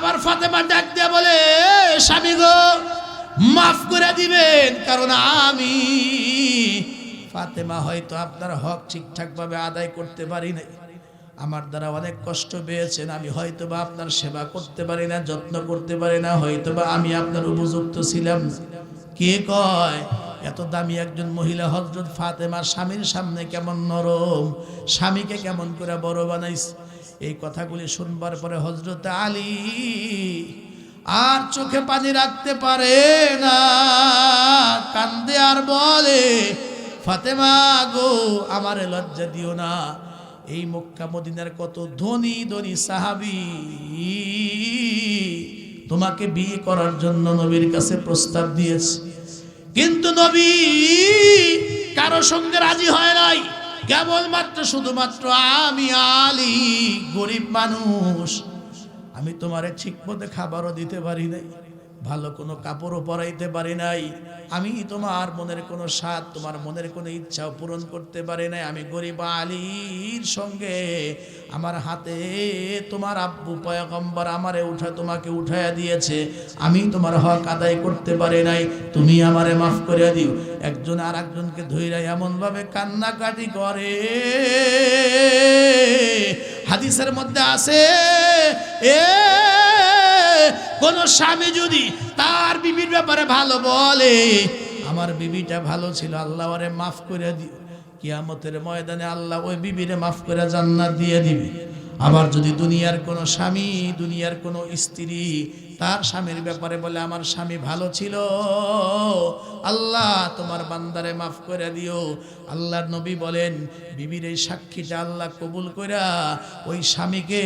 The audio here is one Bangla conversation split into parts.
আবার ফাতেমা ডাক দিয়ে বলে, স্বামী গো মাফ করে দিবেন, কারণ আমি ফাতেমা হয়তো আপনার হক ঠিকঠাক ভাবে আদায় করতে পারি নাই, আমার দ্বারা অনেক কষ্ট পেয়েছেন, আমি হয়তোবা আপনার সেবা করতে পারি না, যত্ন করতে পারি না, হয়তোবা আমি আপনার উপযুক্ত ছিলাম। কে কয় এত দামি একজন মহিলা হযরত ফাতেমা স্বামীর সামনে কেমন নরম, স্বামীকে কেমন করে বড় বানাইছে। এই কথাগুলি শুনবার পরে হযরত আলী আর চোখে পানি রাখতে পারে না, কান্দে আর বলে, ফাতেমা গো আমারে লজ্জা দিও না, এই মক্কা মদিনার কত ধনী ধনী সাহাবী তোমাকে বিয়ে করার জন্য নবীর কাছে প্রস্তাব দিয়েছে, কিন্তু নবী কারো সঙ্গে রাজি হয় নাই, কেবলমাত্র শুধুমাত্র আমি আলী গরিব মানুষ, আমি তোমারে ঠিক মতো খাবারও দিতে পারি নাই, ভালো কোনো কাপড়ও পরাইতে পারি নাই, আমি তোমার মনের কোনো স্বাদ, তোমার মনের কোনো ইচ্ছাও পূরণ করতে পারি নাই, আমি গরিব আলীর সঙ্গে আমার হাতে তোমার আব্বু পয়গম্বর আমারে তোমাকে উঠাইয়া দিয়েছে, আমি তোমার হক আদায় করতে পারি নাই, তুমি আমারে মাফ করে দিও। একজন আর একজনকে ধইরা এমন ভাবে কান্নাকাটি করে, হাদিসের মধ্যে আছে কোন স্বামী যদি তার বিবির ব্যাপারে ভালো বলে, আমার বিবিটা ভালো ছিল, আল্লাহ ওরে মাফ করে দিও, কিয়ামতের ময়দানে আল্লাহ ওই বিবিরে মাফ করে জান্নাত দিয়ে দিবে। আবার যদি দুনিয়ার কোনো স্বামী, দুনিয়ার কোনো স্ত্রী তার স্বামীর ব্যাপারে বলে, আমার স্বামী ভালো ছিল, আল্লাহ তোমার বান্দারে মাফ করে দিও, আল্লাহর নবী বলেন বিবির এই সাক্ষীটা আল্লাহ কবুল কইরা ওই স্বামীকে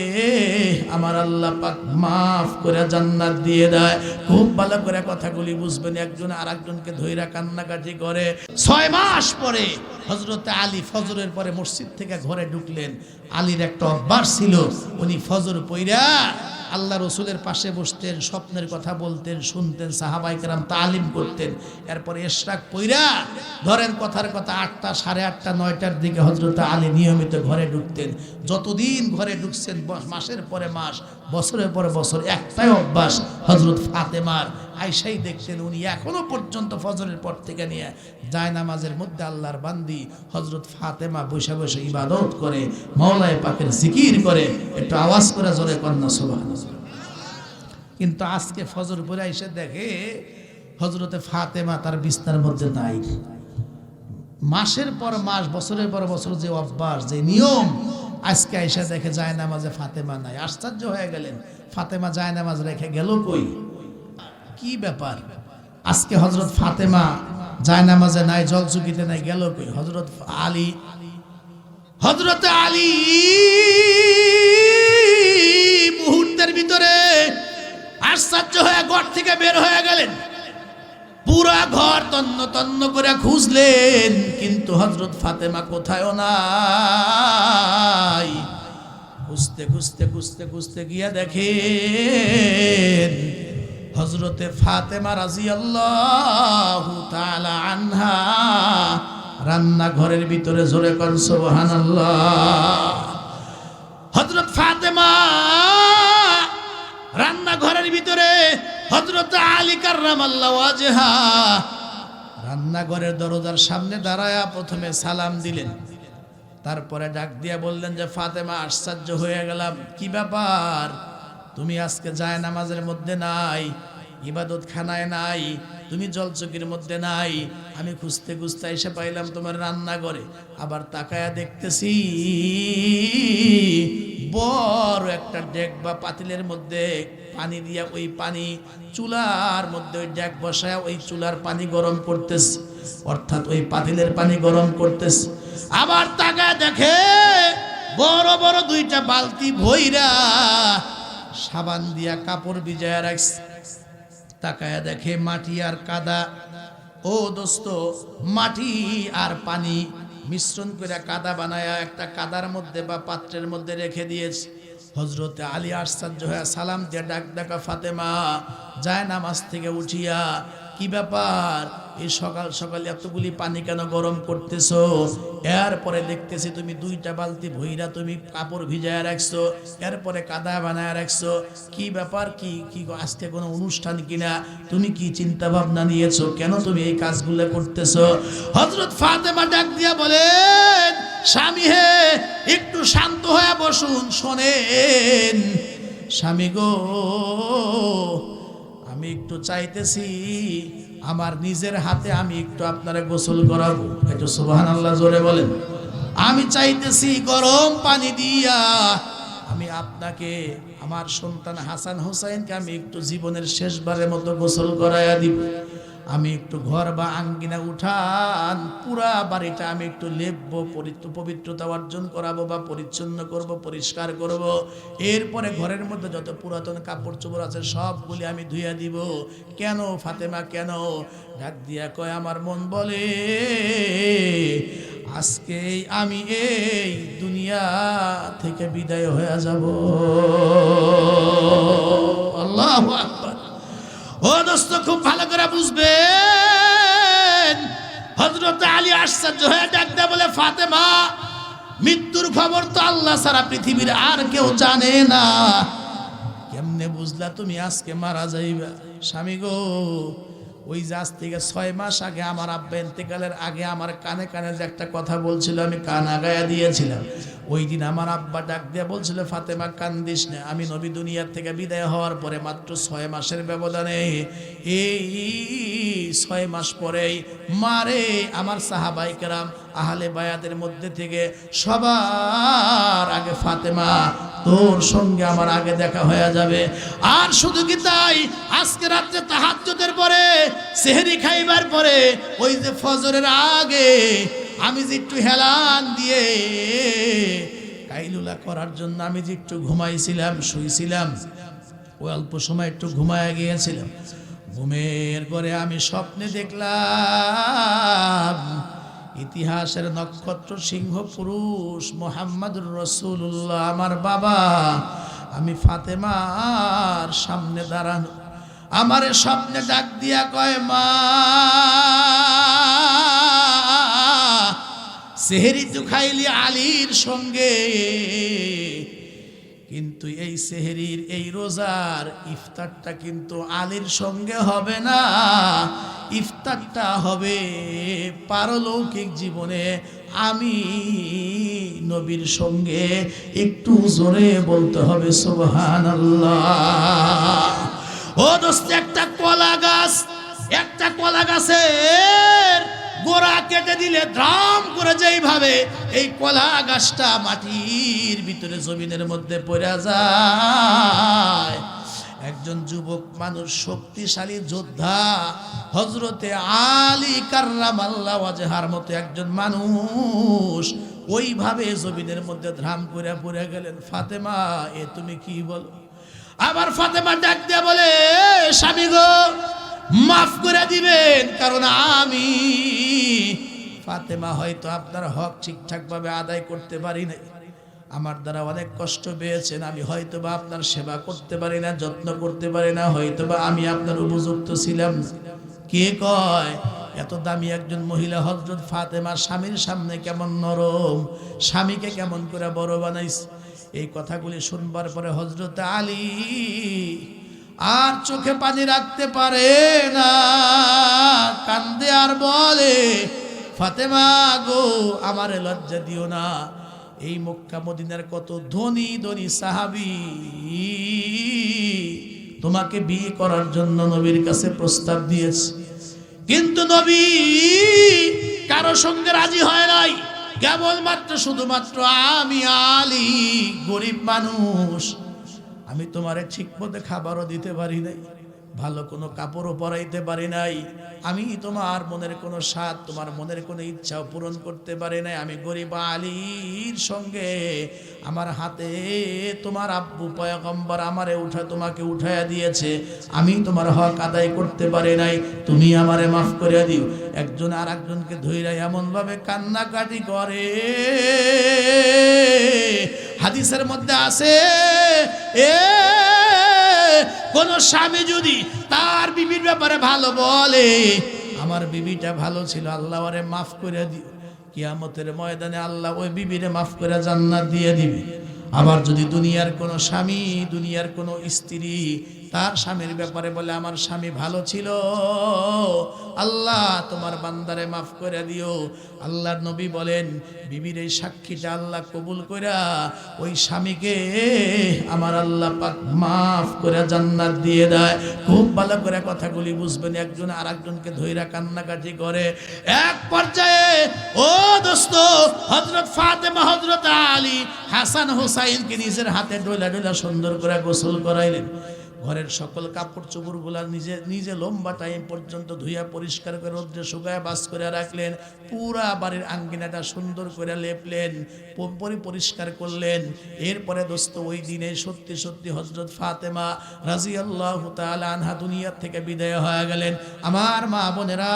আমার আল্লাহ পাক মাফ করে জান্নাত দিয়ে দেয়। খুব ভালো করে কথাগুলি বুঝবেন। একজন আর একজনকে ধইরা কান্নাকাটি করে। 6 মাস পরে হযরত আলী ফজরের পরে মসজিদ থেকে ঘরে ঢুকলেন। আলীর একটা অভ্যাস ছিল, উনি ফজর পইরা আল্লাহ রসুলের পাশে বসতেন, স্বপ্নের কথা বলতেন, শুনতেন, সাহাবায়ে কেরাম তালিম করতেন। এরপরে ইশরাক পইরা ধরেন কথার কথা 8টা, 8:30, 9টার দিকে হযরত আলী নিয়মিত ঘরে ঢুকতেন। যতদিন ঘরে ঢুকছেন, মাসের পরে মাস, বছরের পরে বছর, একটাই অভ্যাস হযরত ফাতেমার। আয়েশাই দেখতেন উনি এখনো পর্যন্ত ফজরের পর থেকে নিয়ে জায়নামাজের মধ্যে আল্লাহর বান্দি হযরত ফাতেমা বসে বসে ইবাদত করে, মাওলায়ে পাকের জিকির করে। একটু আওয়াজ করে জোরে কন্যা সুবহানাল্লাহ। কিন্তু আজকে ফজর পরে এসে দেখে হযরতে ফাতেমা তার বিছানার মধ্যে নাই। মাসের পর মাস, বছরের পর বছর যে অভ্যাস, যে নিয়ম, আজকে এসে দেখে জায়নামাজে ফাতেমা নাই। আশ্চর্য হয়ে গেলেন, ফাতেমা জায়নামাজ রেখে গেল কই? কি ব্যাপার? আজকে হযরত ফাতেমা জায়নামাজে নাই, জলচুকিতে নাই, গেল কই? হযরত আলী মুহূর্তের ভিতরে আশ্চর্য হয়ে ঘর থেকে বের হয়ে গেলেন। পুরা ঘর তন্ন তন্ন করে খুঁজলেন, কিন্তু হযরত ফাতেমা কোথায়ও নাই। খুঁজতে খুঁজতে খুঁজতে খুঁজতে গিয়া দেখেন হযরতে ফাতেমা রাদিয়াল্লাহু তাআলা আনহা রান্নাঘরের ভিতরে, জোরে কোন সুবহানাল্লাহ। হযরত ফাতেমা রান্নাঘরের ভিতরে, হযরত আলী কাররামাল্লাহু ওয়াজহা রান্নাঘরের দরজার সামনে দাঁড়ায়া প্রথমে সালাম দিলেন, তারপরে ডাক দিয়া বললেন যে ফাতেমা, আশ্চর্য হয়ে গেলাম, কি ব্যাপার? তুমি আজকে জায়নামাজের মধ্যে নাই, ইবাদত খানায় নাই, তুমি জলচকির মধ্যে নাই। আমি খুঁজতে খুঁজতে এসে পাইলাম তোমার রান্নাঘরে। আবার তাকায়া দেখতেছি বড় একটা ডেক বা পাতিলের মধ্যে পানি দিয়া, ওই পানি চুলার মধ্যে ওই ডেক বসায় ওই চুলার পানি গরম করতেছে, অর্থাৎ ওই পাতিলের পানি গরম করতেছে। আবার তাকায় দেখে বড় বড় 2টা বালতি ভইরা সাবান দিয়া কাপড় ভিজায়া রাখছে। তাকায়া দেখে মাটি আর কাদা। ও দোস্ত, মাটি আর পানি মিশ্রণ করে কাদা বানায়া একটা কাদার মধ্যে বা পাত্রের মধ্যে রেখে দিয়েছে। হযরতে আলী আশ্চর্য হয়ে সালাম দিয়ে ডাক ডাকা ফাতেমা জায়নামাজ থেকে উঠিয়া কি ব্যাপার, এই সকাল সকাল এতগুলি পানি কেন গরম করতেছো? এরপরে দেখতেছি তুমি 2টা বালতি ভইরা তুমি কাপড় ভিজায় রাখছো, এরপরে কাদা বানায় রাখছো। কি ব্যাপার, কি কি আজকে কোনো অনুষ্ঠান কিনা? তুমি কি চিন্তা ভাবনা নিয়েছো? কেন তুমি এই কাজগুলো করতেছো? হযরত ফাতেমা ডাক দিয়া বলেন, স্বামী হে, একটু শান্ত হয়ে বসুন, শোনেন। স্বামী গো, আমি একটু চাইতেছি আমার নিজের হাতে আমি একটু আপনারে গোসল করাবো। একটু সুবহানাল্লাহ জোরে বলেন। আমি চাইতেছি গরম পানি দিয়া আমি আপনাকে, আমার সন্তান হাসান হোসাইনকে আমি একটু জীবনের শেষবারের মতো গোসল করাইয়া দিব। আমি একটু ঘর বা আঙ্গিনা উঠান পুরা বাড়িটা আমি একটু লেপবো, পবিত্রতা অর্জন করাবো বা পরিচ্ছন্ন করব, পরিষ্কার করব। এরপরে ঘরের মধ্যে যত পুরাতন কাপড় চোপড় আছে সবগুলি আমি ধুইয়া দিব। কেন ফাতেমা, কেন? ডাক দিয়া কয়, আমার মন বলে আজকে আমি এই দুনিয়া থেকে বিদায় হয়ে যাব। আল্লাহু আকবার। ও দোস্ত, খুব ভালো করে বুঝবেন। হযরত আলী আশ্চর্য হয়ে ডাক দেয়া বলে, ফাতেমা, মৃত্যুর খবর তো আল্লাহ ছাড়া পৃথিবীর আর কেউ জানে না। কেমনে বুঝলা তুমি আজকে মারা যাইবা? স্বামী গো, ওই যে আজ থেকে 6 মাস আগে আমার আব্বা ইন্তেকালের আগে আমার কানে কানে যে একটা কথা বলছিল, আমি কান আগায়া দিয়েছিলাম। ওই দিন আমার আব্বা ডাক দিয়ে বলছিল, ফাতেমা কান্দিস না, আমি নবী দুনিয়ার থেকে বিদায় হওয়ার পরে মাত্র 6 মাসের ব্যবধানে, এই 6 মাস পরেই মারে আমার সাহাবাই কেরাম আহলে বায়াতের মধ্যে থেকে সবার আগে ফাতেমা তোর সঙ্গে আমার আগে দেখা হয়ে যাবে। আর শুধু কি তাই, আজকে রাত্রে তাহাজ্জুদের পরে, সেহরি খাইবার পরে, ওই যে ফজরের আগে আমি যে একটু হেলান দিয়ে কাইলুলা করার জন্য আমি যে একটু ঘুমাইছিলাম, শুইছিলাম, ওই অল্প সময় একটু ঘুমায় গিয়েছিলাম। ঘুমের ঘরে আমি স্বপ্নে দেখলাম ইতিহাসের নক্ষত্র সিংহ পুরুষ মুহাম্মদুর রাসূলুল্লাহ আমার বাবা, আমি ফাতেমার সামনে দাঁড়ানো। আমারে স্বপ্নে ডাক দিয়া কয়, মা, সেহরি তো খাইলি আলীর সঙ্গে, কিন্তু এই সেহরির এই রোজার ইফতারটা কিন্তু আলীর সঙ্গে হবে না, ইফতারটা হবে পারলৌকিক জীবনে আমি নবীর সঙ্গে। একটু জোরে বলতে হবে সুবহানাল্লাহ। ও দোস্ত, একটা কলা গাছের গোড়া কেটে দিলে দ্রাম করে যেইভাবে এই কলা গাছটা মাটির ভিতরে জমিনের মধ্যে পড়ে যায়, একজন যুবক মানুষ, শক্তিশালী যোদ্ধা হযরতে আলী কাররামাল্লাহু ওয়াজহার মতো একজন মানুষ ওইভাবে জমিনের মধ্যে ধ্রাম করে পড়ে গেলেন। ফাতেমা, এ তুমি কি বলো? আবার ফাতেমা ডাক দিয়ে বলে, স্বামী গো, মাফ করে দিবেন, কারণ আমি ফাতেমা হয়তো আপনার হক ঠিকঠাক ভাবে আদায় করতে পারি না, আমার দ্বারা অনেক কষ্ট পেয়েছেন, আমি হয়তোবা আপনার সেবা করতে পারি না, যত্ন করতে পারি না, হয়তোবা আমি আপনার উপযুক্ত ছিলাম। কে কয়? এত দামি একজন মহিলা হযরত ফাতেমা স্বামীর সামনে কেমন নরম, স্বামীকে কেমন করে বড় বানাইছে। এই কথাগুলি শুনবার পরে হযরত আলী আর চোখে পানি রাখতে পারে না, কান্দে আর বলে, ফাতেমা গো, আমারে লজ্জা দিও না। এই মক্কা মদিনার কত ধনী ধনী সাহাবী তোমাকে বিয়ে করার জন্য নবীর কাছে প্রস্তাব দিয়েছে, কিন্তু নবী কারো সঙ্গে রাজি হয় নাই। কেবলমাত্র শুধুমাত্র আমি আলী, গরিব মানুষ, আমি তোমারে ঠিক মতো খাবারও দিতে পারি নাই, ভালো কোনো কাপড়ও পরাইতে পারি নাই, আমি তোমার মনের কোনো স্বাদ, তোমার মনের কোনো ইচ্ছাও পূরণ করতে পারি নাই। আমি গরিব আলীর সঙ্গে আমার হাতে তোমার আব্বু পয়গম্বর আমারে তোমাকে উঠাইয়া দিয়েছে, আমি তোমার হক আদায় করতে পারি নাই, তুমি আমারে মাফ করে দিও। একজন আর একজনকে ধইরা এমন ভাবে কান্নাকাটি করে, হাদিসের মধ্যে আছে, কোন স্বামী যদি তার বিবির ব্যাপারে ভালো বলে, আমার বিবিটা ভালো ছিল, আল্লাহ ওরে মাফ করে দিও, কিয়ামতের ময়দানে আল্লাহ ওই বিবিরে মাফ করে জান্নাত দিয়ে দিবে। আবার যদি দুনিয়ার কোনো স্বামী, দুনিয়ার কোনো স্ত্রী তার স্বামীর ব্যাপারে বলে আমার স্বামী ভালো ছিল, আল্লাহ তোমার বান্দারে মাফ করে দিও, আল্লাহর নবী বলেন বিবির এই সাক্ষীটা আল্লাহ কবুল কইরা ওই স্বামীকে আমার আল্লাহ পাক মাফ করে জান্নাত দিয়ে দেয়। খুব ভালো করে কথাগুলি বুঝবেন। একজন আর একজনকে ধইরা কান্নাকাটি করে। এক পর্যায়ে ও দোস্ত, হযরত ফাতেমা, হযরত আলী, হাসান হুসাইনকে নিজের হাতে ডোলা ডোলা সুন্দর করে গোসল করাইলেন। ঘরের সকল কাপড় চোপড়গুলা নিজে নিজে লম্বা টাইম পর্যন্ত ধুইয়া পরিষ্কার করে রোদ্রে শুকায় বাস করে রাখলেন। পুরা বাড়ির আঙ্গিনাটা সুন্দর করে লেপলেন, পরিষ্কার করলেন। এরপরে দোস্ত ওই দিনে সত্যি সত্যি হযরত ফাতেমা রাদিয়াল্লাহু তাআলা আনহা দুনিয়া থেকে বিদায় হয়ে গেলেন। আমার মা বোনেরা,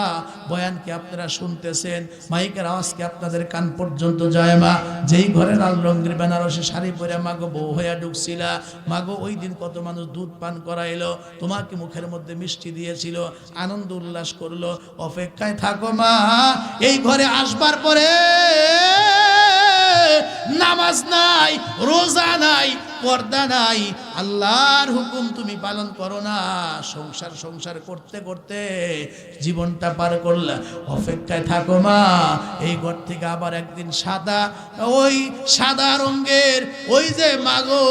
বয়ানকে আপনারা শুনতেছেন, মাইকের আওয়াজকে আপনাদের কান পর্যন্ত যায়। মা যেই ঘরে লাল রঙের বেনারসি শাড়ি পরে মাগো বউ হইয়া ঢুকছিলা, মাগো ওই দিন কত মানুষ দুধ পান করাইলো, তোমাকে মুখের মধ্যে মিষ্টি দিয়েছিল, আনন্দ উল্লাস করলো, অপেক্ষায় থাকো মা, এই ঘরে আসবার পরে নামাজ নাই, রোজা নাই, পর্দা নাই, আল্লাহর হুকুম তুমি পালন করো না। সংসার করতে করতে জীবনটা পার করলা, অপেক্ষায় থাকো মা, এই ঘর থেকে আবার একদিন ওই সাদা রঙের ওই যে মাগো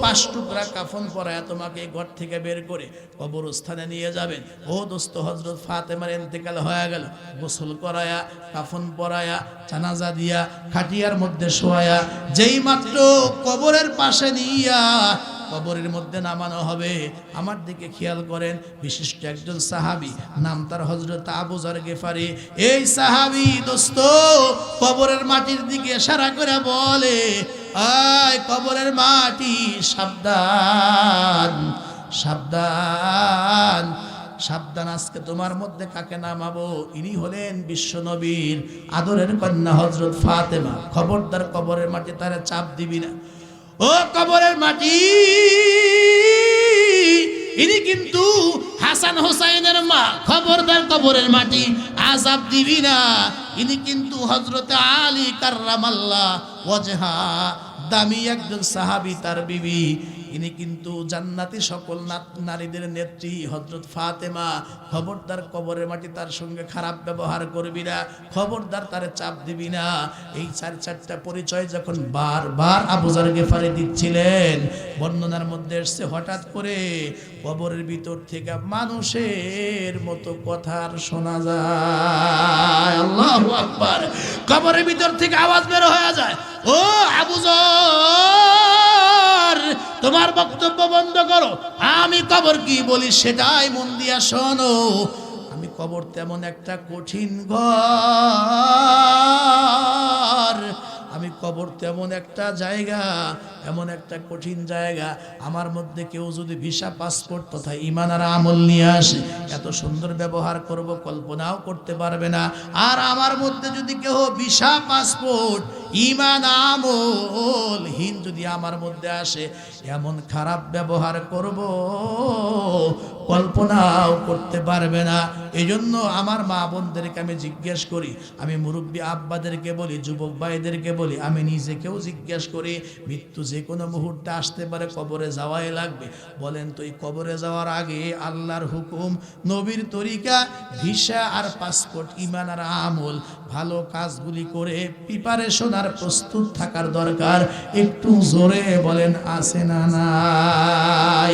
5 টুকরা কাফন পরায়া তোমাকে এই ঘর থেকে বের করে কবরস্থানে নিয়ে যাবেন। ও দোস্ত, হযরত ফাতেমার ইন্তেকাল হয়ে গেল, গোসল করায়া, কাফন পরায়া, জানাজা দিয়া, খাটিয়ার মধ্যে শোয়ায়া, যেই মাত্র কবরের পাশে নিয়া কবরের মধ্যে নামানো হবে, আমার দিকে খেয়াল করেন, বিশিষ্ট একজন সাহাবী, নাম তার হযরত আবু যর গিফারি। এই সাহাবী দোস্ত কবরের মাটির দিকে ইশারা করে বলে, আয় কবরের মাটি, সাবধান সাবধান সাবধান, আজকে তোমার মধ্যে কাকে নামাবো। ইনি হলেন বিশ্ব নবীর আদরের কন্যা হযরত ফাতেমা। খবরদার কবরের মাটি তারা চাপ দিবি না। ও কবরের মাটি, ইনি কিন্তু হাসান হোসাইনের মা, খবরদার কবরের মাটি আযাব দিবি না। ইনি কিন্তু হযরত আলী কাররামাল্লাহ ওয়াজহা, দামি একজন সাহাবী, তার বিবি। ইনি কিন্তু জান্নাতি সকল নারীদের নেত্রী হযরত ফাতেমা। খবরদার কবরের মাটি তার সঙ্গে খারাপ ব্যবহার করবি না, খবরদার তারে চাপ দিবি না। এই চারটা পরিচয় যখন বারবার আবু যর গিফারি দিচ্ছিলেন, বর্ণনার মধ্যে এসছে হঠাৎ করে কবরের ভিতর থেকে মানুষের মতো কথা শোনা যায়। আল্লাহু আকবার। কবরের ভিতর থেকে আওয়াজ বের হয়ে যায়, ও আবু যর, তোমার বক্তব্য বন্ধ করো, আমি কবর কি বলি সেটাই মন দিয়া শোনো। আমি কবর তেমন একটা কঠিন ঘর, আমি কবর তেমন একটা জায়গা, এমন একটা কঠিন জায়গা, আমার মধ্যে কেউ যদি ভিসা, পাসপোর্ট তথা ঈমান আর আমল নিয়ে আসে, এত সুন্দর ব্যবহার করব কল্পনাও করতে পারবে না। আর আমার মধ্যে যদি কেউ ভিসা, পাসপোর্ট, ঈমান আমল হীন যদি আমার মধ্যে আসে, এমন খারাপ ব্যবহার করব কল্পনাও করতে পারবে না। এই জন্য আমার মা বোনদেরকে আমি জিজ্ঞেস করি, আমি মুরব্বী আব্বাদেরকে বলি, যুবক ভাইদেরকে বলি, আমি নিজেকেও জিজ্ঞেস করি, মৃত্যু যে কোনো মুহূর্তে আসতে পারে, কবরে যাওয়াই লাগবে। বলেন তো এই কবরে যাওয়ার আগে আল্লাহর হুকুম, নবীর তরিকা, ভিসা আর পাসপোর্ট, ঈমান আর আমল, ভালো কাজগুলি করে প্রিপারেশন আর প্রস্তুত থাকার দরকার। একটু জোরে বলেন, আছে না নাই?